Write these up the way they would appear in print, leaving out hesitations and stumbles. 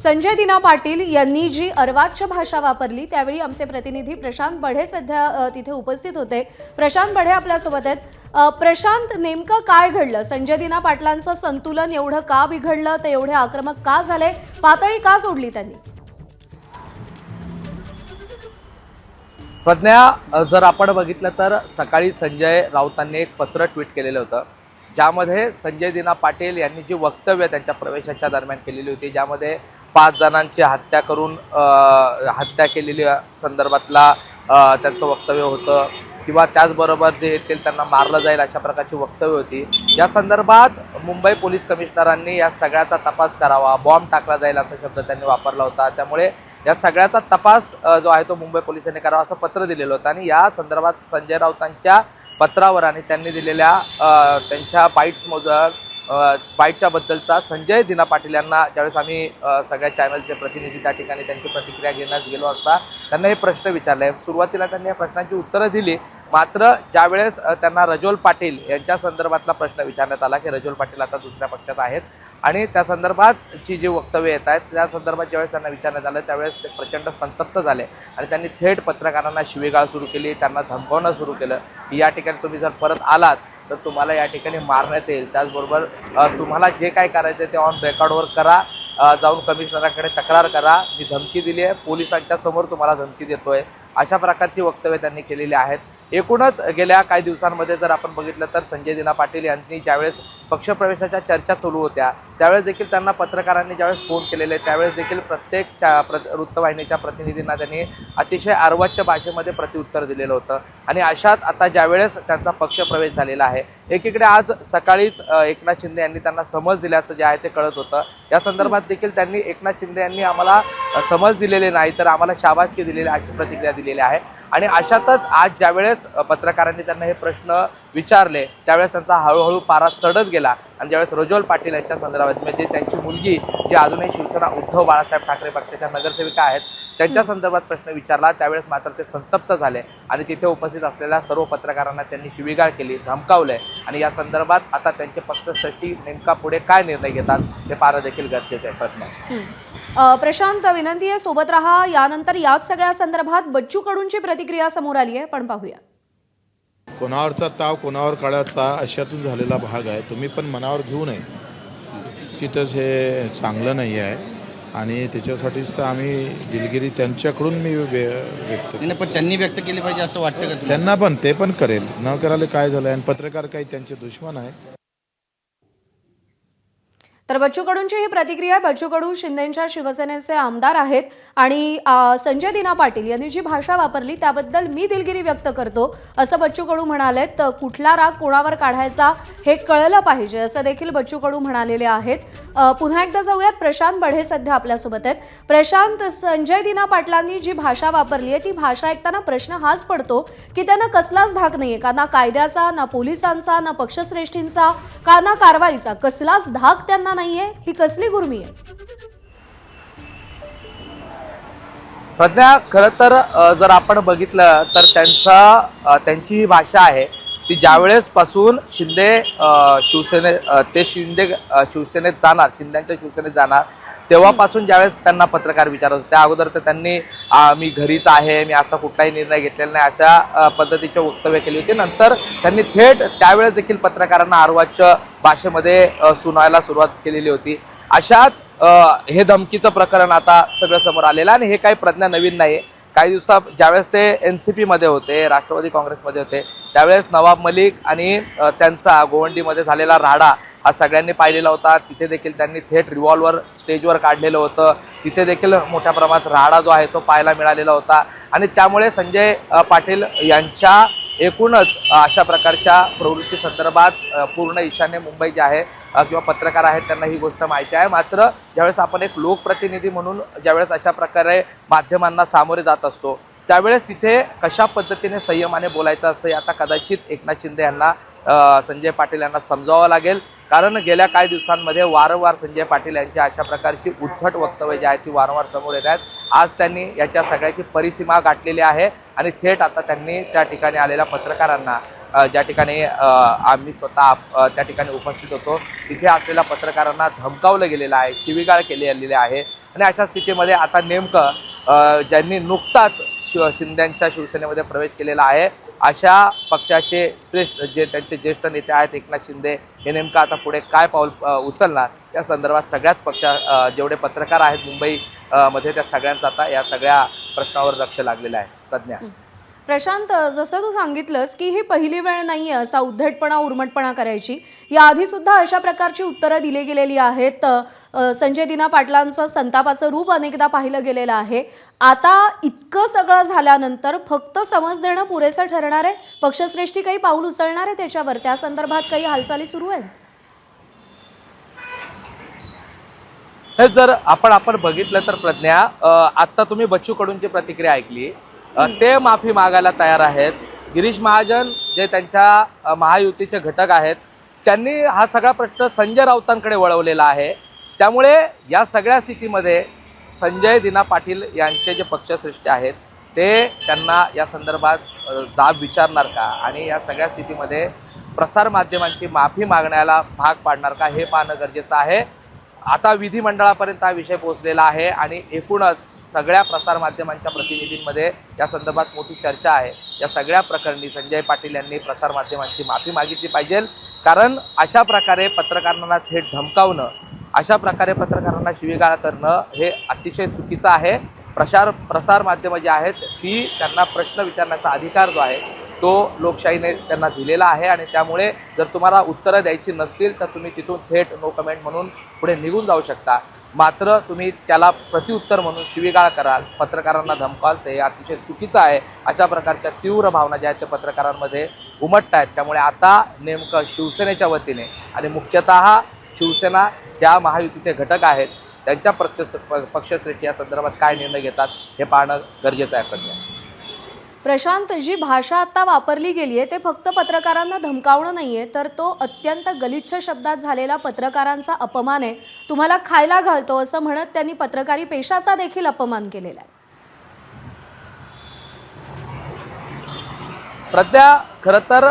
संजय दिना पाटील यांनी जी अर्वाच्य भाषा वापरली त्यावेळी आमचे प्रतिनिधी प्रशांत बढे सध्या तिथे उपस्थित होते। प्रशांत बढे आपल्यासोबत आहेत। प्रशांत, नेमकं काय घडलं? संजय दिना पाटलांचं संतुलन एवढं का बिघडलं? ते एवढे आक्रमक का झाले? पातळी का सोडली त्यांनी? प्रज्ञा, जर आपण बघितलं तर सकाळी संजय राऊतांनी एक पत्र ट्विट केलेलं होतं, ज्यामध्ये संजय दिना पाटील यांनी जी वक्तव्य त्यांच्या प्रवेशाच्या दरम्यान केलेली होती, ज्यामध्ये 5 जणांची हत्या करून हत्या केलेली संदर्भातला त्यांचं वक्तव्य होतं, किंवा त्याचबरोबर जे येतील त्यांना मारलं जाईल अशा प्रकारची वक्तव्य होती। या संदर्भात मुंबई पोलीस कमिशनरांनी या सगळ्याचा तपास करावा, बॉम्ब टाकला जाईल असा शब्द त्यांनी वापरला होता। त्यामुळे या सगळ्याचा तपास जो आहे तो मुंबई पोलिसांनी करावा असं पत्र दिलेलं होतं। आणि या संदर्भात संजय राऊतांच्या पत्रावर आणि त्यांनी दिलेल्या त्यांच्या बाईटच्या बद्दलचा संजय दिना पाटील यांना ज्यावेळेस आम्ही सगळ्या चॅनलचे प्रतिनिधी त्या ठिकाणी त्यांची प्रतिक्रिया घेण्यास गेलो असता त्यांना हे प्रश्न विचारले। सुरुवातीला त्यांनी या प्रश्नांची उत्तरं दिली, मात्र ज्यावेळेस त्यांना रजोल पाटील यांच्या संदर्भातला प्रश्न विचारण्यात आला की रजोल पाटील आता दुसऱ्या पक्षात आहेत आणि त्या संदर्भातची जी वक्तव्य येत आहेत त्या संदर्भात ज्यावेळेस त्यांना विचारण्यात आलं त्यावेळेस ते प्रचंड संतप्त झाले आणि त्यांनी थेट पत्रकारांना शिवीगाळ सुरू केली, त्यांना धमकावणं सुरू केलं की या ठिकाणी तुम्ही जर परत आलात तर तुम्हाला या ठिकाणी मारण्यात येईल, त्याचबरोबर तुम्हाला जे काय करायचं ते ऑन रेकॉर्डवर करा, जाऊन कमिशनराकडे तक्रार करा, मी धमकी दिली आहे, पोलिसांच्या समोर तुम्हाला धमकी देतोय, अशा प्रकारची वक्तव्य त्यांनी केलेली आहेत। एकूणच गेल्या काही दिवसांमध्ये जर आपण बघितलं तर संजय दिना पाटील यांनी ज्यावेळेस पक्षप्रवेशाच्या चर्चा चालू होत्या त्यावेळेस देखील त्यांना पत्रकारांनी ज्यावेळेस फोन केलेले त्यावेळेस देखील प्रत्येक वृत्तवाहिनीच्या प्रतिनिधींना त्यांनी अतिशय अर्वाच्य भाषेमध्ये प्रत्युत्तर दिलेलं होतं। आणि अशात आता ज्यावेळेस त्यांचा पक्षप्रवेश झालेला आहे, एकीकडे आज सकाळीच एकनाथ शिंदे यांनी त्यांना समज दिल्याचं जे आहे ते कळत होतं। या संदर्भात देखील त्यांनी एकनाथ शिंदे यांनी आम्हाला समज दिलेले नाही तर आम्हाला शाबासकी दिलेली अशी प्रतिक्रिया दिलेली आहे। आणि अशातच आज ज्यावेळेस पत्रकारांनी त्यांना हे प्रश्न विचारले त्यावेळेस त्यांचा हळूहळू पारा चढत गेला आणि ज्यावेळेस रजोल पाटील यांच्या संदर्भात म्हणजे त्यांची मुलगी जी अजूनही शिवसेना उद्धव बाळासाहेब ठाकरे पक्षाच्या नगरसेविका आहेत त्यांच्या संदर्भात प्रश्न विचारला त्यावेळेस मात्र ते संतप्त झाले आणि तिथे उपस्थित असलेल्या सर्व पत्रकारांना त्यांनी शिवीगाळ केली, धमकावलंय आणि या संदर्भात आता त्यांचे पक्षश्रेष्ठी नेमका पुढे काय निर्णय घेतात हे पाहणं देखील गरजेचं आहे। प्रश्न प्रशांत, विनंती आहे सोबत रहा। यानंतर याच सगळ्या संदर्भात बच्चू कडूंची प्रतिक्रिया समोर आली आहे, पण पाहूया। कोणावरचा ताव कोणावर काढायचा अशातून झालेला भाग आहे, तुम्ही पण मनावर घेऊ नये, तिथंच हे चांगलं नाही आहे आणि त्याच्यासाठीच तर आम्ही दिलगिरी त्यांच्याकडून मी व्यक्त नाही, पण त्यांनी व्यक्त केली पाहिजे असं वाटतं का? त्यांना पण ते पण करेल, न करायला काय झालं आणि पत्रकार काही त्यांचे दुश्मन आहे। तर बच्चू कडूंची ही प्रतिक्रिया। बच्चू कडू शिंदेच्या शिवसेनेचे आमदार आहेत आणि संजय दिना पाटील यांनी जी भाषा वापरली त्याबद्दल मी दिलगिरी व्यक्त करतो असं बच्चू कडू म्हणालेत। कुठला राग कोणावर काढायचा हे कळलं पाहिजे असं देखील बच्चू कडू म्हणालेले आहेत। पुन्हा एकदा जाऊयात, प्रशांत बढे सध्या आपल्यासोबत आहेत। प्रशांत, संजय दिना पाटलांनी जी भाषा वापरली आहे ती भाषा ऐकताना प्रश्न हाच पडतो की त्यांना कसलाच धाक नाहीये का, ना कायद्याचा, ना पोलिसांचा, ना पक्षश्रेष्ठींचा, का ना कारवाईचा, कसलाच धाक त्यांना नाहीये। ही कसली गुर्मी आहे? प्रज्ञा, खरं तर जर आपण बघितलं तर त्यांची ही भाषा आहे ती ज्यावेळेस पासून शिंदेच्या शिवसेनेत जाणार तेव्हापासून ज्यावेळेस त्यांना पत्रकार विचारत होते त्या अगोदर तर त्यांनी मी घरीच आहे, मी असा कुठलाही निर्णय घेतलेला नाही अशा पद्धतीचे वक्तव्य केली होती। नंतर त्यांनी थेट त्यावेळेस देखील पत्रकारांना अर्वाच्य भाषेमध्ये सुनायला सुरुवात केलेली होती। अशात हे धमकीचं प्रकरण आता सगळं समोर आलेलं आणि हे काही प्रज्ञा नवीन नाही। काही दिवसात ज्यावेळेस ते NCP मध्ये होते, राष्ट्रवादी काँग्रेसमध्ये होते, त्यावेळेस नवाब मलिक आणि त्यांचा गोवंडीमध्ये झालेला राडा हा सगळ्यांनी पाहिलेला होता। तिथे देखील त्यांनी थेट रिव्हॉल्वर स्टेजवर काढलेलं होतं, तिथे देखील मोठ्या प्रमाणात राडा जो आहे तो पाहायला मिळालेला होता आणि त्यामुळे संजय पाटील यांच्या एकूणच अशा प्रकारच्या प्रवृत्ती संदर्भात पूर्ण ईशान्य मुंबई जे आहे किंवा पत्रकार आहेत त्यांना ही गोष्ट माहिती आहे। मात्र ज्यावेळेस आपण एक लोकप्रतिनिधी म्हणून ज्यावेळेस अशा प्रकारे माध्यमांना सामोरे जात असतो त्यावेळेस तिथे कशा पद्धतीने संयमाने बोलायचं असं आता कदाचित एकनाथ शिंदे यांना संजय पाटील यांना समजावं लागेल, कारण गेल्या काही दिवसांमध्ये वारंवार संजय पाटील यांच्या अशा प्रकारची उद्धट वक्तव्य जी आहेत ती वारंवार समोर येत आहेत। आज त्यांनी याच्या सगळ्याची परिसीमा गाठलेली आहे आणि थेट आता त्यांनी त्या ठिकाणी आलेल्या पत्रकारांना ज्या ठिकाणी आम्ही स्वतः त्या ठिकाणी उपस्थित होतो तिथे असलेल्या पत्रकारांना धमकावलं गेलेलं आहे, शिवीगाळ केली गेलेली आहे आणि अशा स्थितीमध्ये आता नेमकं ज्यांनी नुकताच शिंदेच्या शिवसेनेमध्ये प्रवेश केलेला आहे अशा पक्षाचे श्रेष्ठ जे त्यांचे ज्येष्ठ नेते आहेत एकनाथ शिंदे हे नेमकं आता पुढे काय पाऊल उचलणार या संदर्भात सगळ्याच जेवढे पत्रकार आहेत मुंबई मध्ये त्या सगळ्यांचा आता या सगळ्या प्रश्नावर लक्ष लागलेलं आहे. प्रज्ञा. प्रशांत, जसं तू सांगितलंस की ही पहिली वेळ नाहीये असा उद्धटपणा उर्मटपणा करायची. याआधी सुद्धा अशा प्रकारची उत्तरं दिली गेलेली आहेत. संजय दिना पाटलांचं संतापाचं रूप अनेकदा पाहिलं गेलेलं आहे. आता इतकं सगळं झाल्यानंतर फक्त समज देणं पुरेसं ठरणार आहे? पक्षश्रेष्ठी काही पाऊल उचलणार आहे त्याच्यावर? त्या संदर्भात काही हालचाली सुरू आहेत? हे जर आपण बघितलं तर प्रज्ञा, आता तुम्ही बच्चू कडूंची प्रतिक्रिया ऐकली. ते माफी मागायला तयार आहेत. गिरीश महाजन जे त्यांच्या महायुतीचे घटक आहेत त्यांनी हा सगळा प्रश्न संजय राऊतांकडे वळवलेला आहे. त्यामुळे या सगळ्या स्थितीमध्ये संजय दिना पाटील यांचे जे पक्षश्रेष्ठी आहेत ते त्यांना या संदर्भात जाब विचारणार का आणि या सगळ्या स्थितीमध्ये प्रसारमाध्यमांची माफी मागण्याला भाग पाडणार का हे पाहणं गरजेचं आहे. आता विधिमंडळापर्यंत हा विषय पोहोचलेला आहे आणि एकूणच सगळ्या प्रसारमाध्यमांच्या प्रतिनिधींमध्ये या संदर्भात मोठी चर्चा आहे. या सगळ्या प्रकरणी संजय पाटील यांनी प्रसारमाध्यमांची माफी मागितली पाहिजे, कारण अशा प्रकारे पत्रकारांना थेट धमकावणं, अशा प्रकारे पत्रकारांना शिवीगाळ करणं हे अतिशय चुकीचं आहे. प्रसारमाध्यमं जी आहेत ती त्यांना प्रश्न विचारण्याचा अधिकार जो आहे तो लोकशाहीने त्यांना दिलेला आहे आणि त्यामुळे जर तुम्हाला उत्तरं द्यायची नसतील तर तुम्ही तिथून थेट नो कमेंट म्हणून पुढे निघून जाऊ शकता. मात्र तुम्ही त्याला प्रत्युत्तर म्हणून शिवीगाळ कराल, पत्रकारांना धमकाल, ते अतिशय चुकीचं आहे. अशा प्रकारच्या तीव्र भावना ज्या आहेत त्या पत्रकारांमध्ये उमटत आहेत. त्यामुळे आता नेमकं शिवसेनेच्या वतीने आणि मुख्यतः शिवसेना ज्या महायुतीचे घटक आहेत त्यांच्या पक्षश्रेष्ठी या संदर्भात काय निर्णय घेतात हे पाहणं गरजेचं आहे. प्रज्ञा. प्रशांत, जी भाषा आता वापरली गेली आहे ते फक्त पत्रकारांना धमकावणं नाहीये, तर तो अत्यंत गलिच्छ शब्दात झालेला पत्रकारांचा अपमान आहे. तुम्हाला खायला घालतो असं म्हणत त्यांनी पत्रकारी पेशाचा देखील अपमान केलेला आहे. प्रज्ञा, खरं तर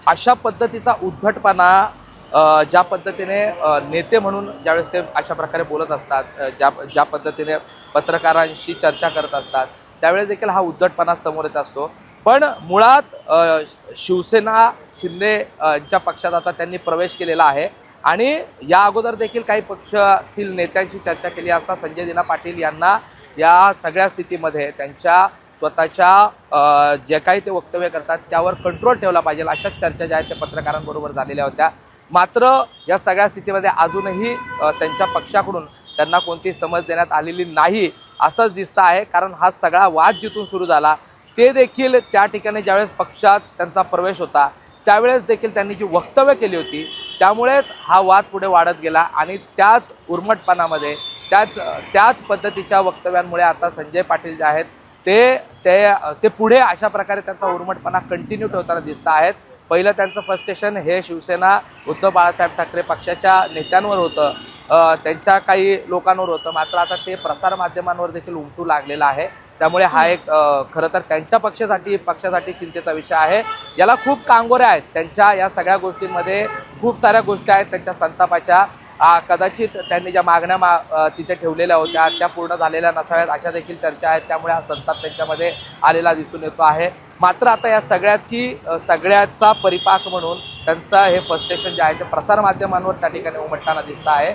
अशा पद्धतीचा उद्धटपणा ज्या पद्धतीने नेते म्हणून ज्यावेळेस ते अशा प्रकारे बोलत असतात, ज्या पद्धतीने पत्रकारांशी चर्चा करत असतात त्यावेळेस देखील हा उद्धटपणा समोर येत असतो. पण मुळात शिवसेना शिंदेच्या पक्षात आता त्यांनी प्रवेश केलेला आहे आणि या अगोदर देखील काही पक्षातील नेत्यांशी चर्चा केली असता संजय दिना पाटील यांना या सगळ्या स्थितीमध्ये त्यांच्या स्वतःच्या जे काही ते वक्तव्य करतात त्यावर कंट्रोल ठेवला पाहिजे अशा चर्चा ज्या आहेत त्या पत्रकारांबरोबर झालेल्या होत्या. मात्र या सगळ्या स्थितीमध्ये अजूनही त्यांच्या पक्षाकडून त्यांना कोणती समज देण्यात आलेली नाही असंच दिसतं आहे. कारण हा सगळा वाद जिथून सुरू झाला ते देखील त्या ठिकाणी ज्यावेळेस पक्षात त्यांचा प्रवेश होता त्यावेळेस देखील त्यांनी जी वक्तव्य केली होती त्यामुळेच हा वाद पुढे वाढत गेला आणि त्याच उर्मटपणामध्ये त्याच पद्धतीच्या वक्तव्यांमुळे आता संजय पाटील जे आहेत ते पुढे अशा प्रकारे त्यांचा उर्मटपणा कंटिन्यू ठेवताना दिसत आहेत. पहिलं त्यांचं फ्रस्ट्रेशन हे शिवसेना उद्धव बाळासाहेब ठाकरे पक्षाच्या नेत्यांवर होतं, त्यांच्या काही लोकांवर होतं. मात्र आता ते प्रसारमाध्यमांवर देखील उमटू लागलेलं आहे. त्यामुळे हा एक खरं तर त्यांच्या पक्षासाठी चिंतेचा विषय आहे. याला खूप कांगोऱ्या आहेत त्यांच्या या सगळ्या गोष्टींमध्ये, खूप साऱ्या गोष्टी आहेत त्यांच्या संतापाच्या. कदाचित त्यांनी ज्या मागण्या तिथे ठेवलेल्या होत्या त्या पूर्ण झालेल्या नसाव्यात अशा देखील चर्चा आहेत. त्यामुळे हा संताप त्यांच्यामध्ये आलेला दिसून येतो आहे. मात्र आता या सगळ्याचा परिपाक म्हणून त्यांचं हे फ्रस्ट्रेशन जे आहे ते प्रसारमाध्यमांवर त्या ठिकाणी उमटताना दिसतं आहे.